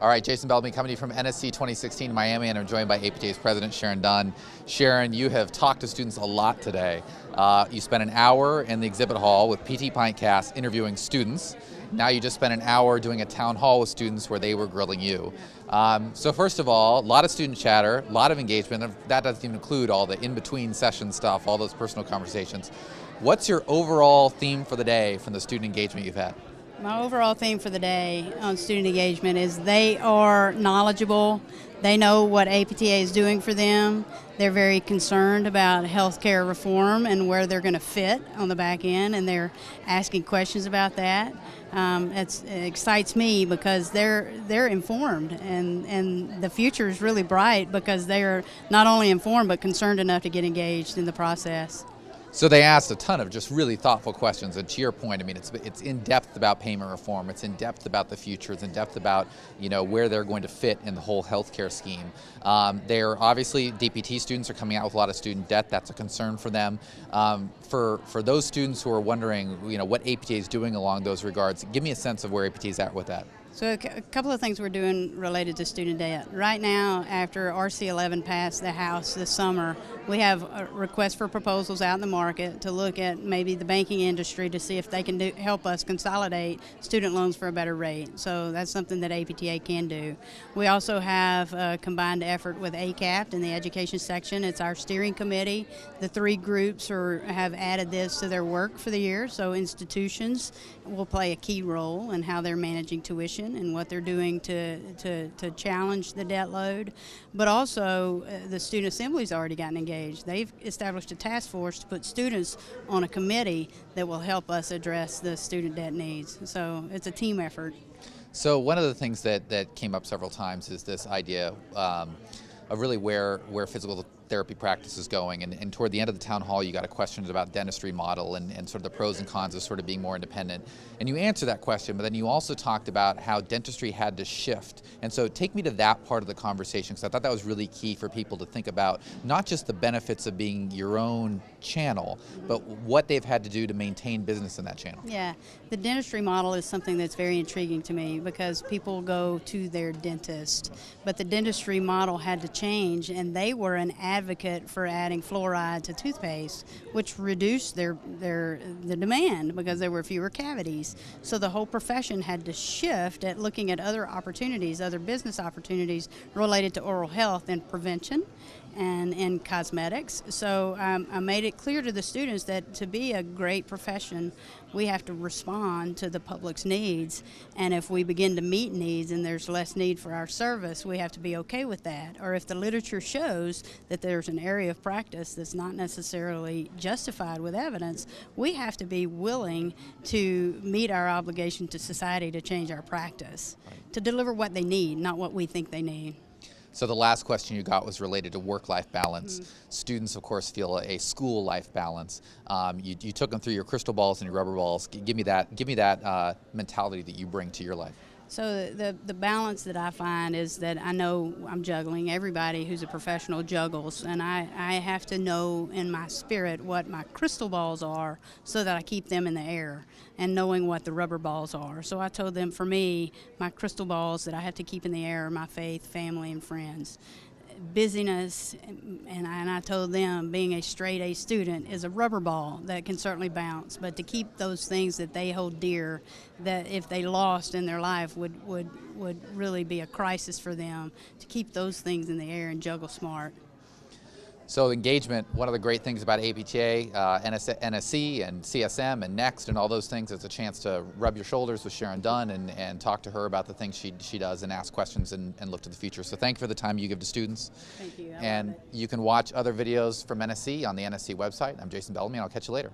All right, Jason Bellamy coming to you from NSC 2016 in Miami, and I'm joined by APTA's President Sharon Dunn. Sharon, you have talked to students a lot today. You spent an hour in the exhibit hall with PT Pintcast interviewing students. Now you just spent an hour doing a town hall with students where they were grilling you. So first of all, a lot of student chatter, a lot of engagement. That doesn't even include all the in-between session stuff, all those personal conversations. What's your overall theme for the day from the student engagement you've had? My overall theme for the day on student engagement is they are knowledgeable. They know what APTA is doing for them. They're very concerned about healthcare reform and where they're going to fit on the back end, and they're asking questions about that. It excites me because they're informed, and the future is really bright because they are not only informed but concerned enough to get engaged in the process. So they asked a ton of just really thoughtful questions, and to your point, I mean, it's in depth about payment reform, it's in depth about the future, it's in depth about where they're going to fit in the whole healthcare scheme. They're obviously, DPT students are coming out with a lot of student debt. That's a concern for them. For those students who are wondering, what APTA is doing along those regards, give me a sense of where APTA is at with that. So a couple of things we're doing related to student debt. Right now, after RC11 passed the House this summer, we have a request for proposals out in the market to look at maybe the banking industry to see if they can help us consolidate student loans for a better rate. So that's something that APTA can do. We also have a combined effort with ACAPT in the education section. It's our steering committee. The three groups have added this to their work for the year. So institutions will play a key role in how they're managing tuition and what they're doing to challenge the debt load. But also, the Student Assembly's already gotten engaged. They've established a task force to put students on a committee that will help us address the student debt needs. So it's a team effort. So one of the things that came up several times is this idea of really where physical therapy practice is going, and toward the end of the town hall you got a question about Dentistry Model and sort of the pros and cons of sort of being more independent, and you answered that question, but then you also talked about how dentistry had to shift. And so take me to that part of the conversation, because I thought that was really key for people to think about, not just the benefits of being your own channel, but what they've had to do to maintain business in that channel. Yeah, the dentistry model is something that's very intriguing to me because people go to their dentist, but the dentistry model had to change, and they were an advocate for adding fluoride to toothpaste, which reduced the demand because there were fewer cavities. So the whole profession had to shift at looking at other opportunities, other business opportunities related to oral health and prevention and in cosmetics. So I made it clear to the students that to be a great profession, we have to respond to the public's needs. And if we begin to meet needs and there's less need for our service, we have to be okay with that. Or if the literature shows that there's an area of practice that's not necessarily justified with evidence, we have to be willing to meet our obligation to society to change our practice, to deliver what they need, not what we think they need. So the last question you got was related to work-life balance. Students, of course, feel a school-life balance. You took them through your crystal balls and your rubber balls. Give me that mentality that you bring to your life. So the balance that I find is that I know I'm juggling. Everybody who's a professional juggles, and I have to know in my spirit what my crystal balls are so that I keep them in the air, and knowing what the rubber balls are. So I told them, for me, my crystal balls that I have to keep in the air are my faith, family, and friends. Busyness, and I told them being a straight A student is a rubber ball that can certainly bounce, but to keep those things that they hold dear, that if they lost in their life would really be a crisis for them, to keep those things in the air and juggle smart. So engagement, one of the great things about APTA, NSC and CSM and NEXT and all those things, is a chance to rub your shoulders with Sharon Dunn and talk to her about the things she does and ask questions and look to the future. So thank you for the time you give to students. Thank you. And you can watch other videos from NSC on the NSC website. I'm Jason Bellamy, and I'll catch you later.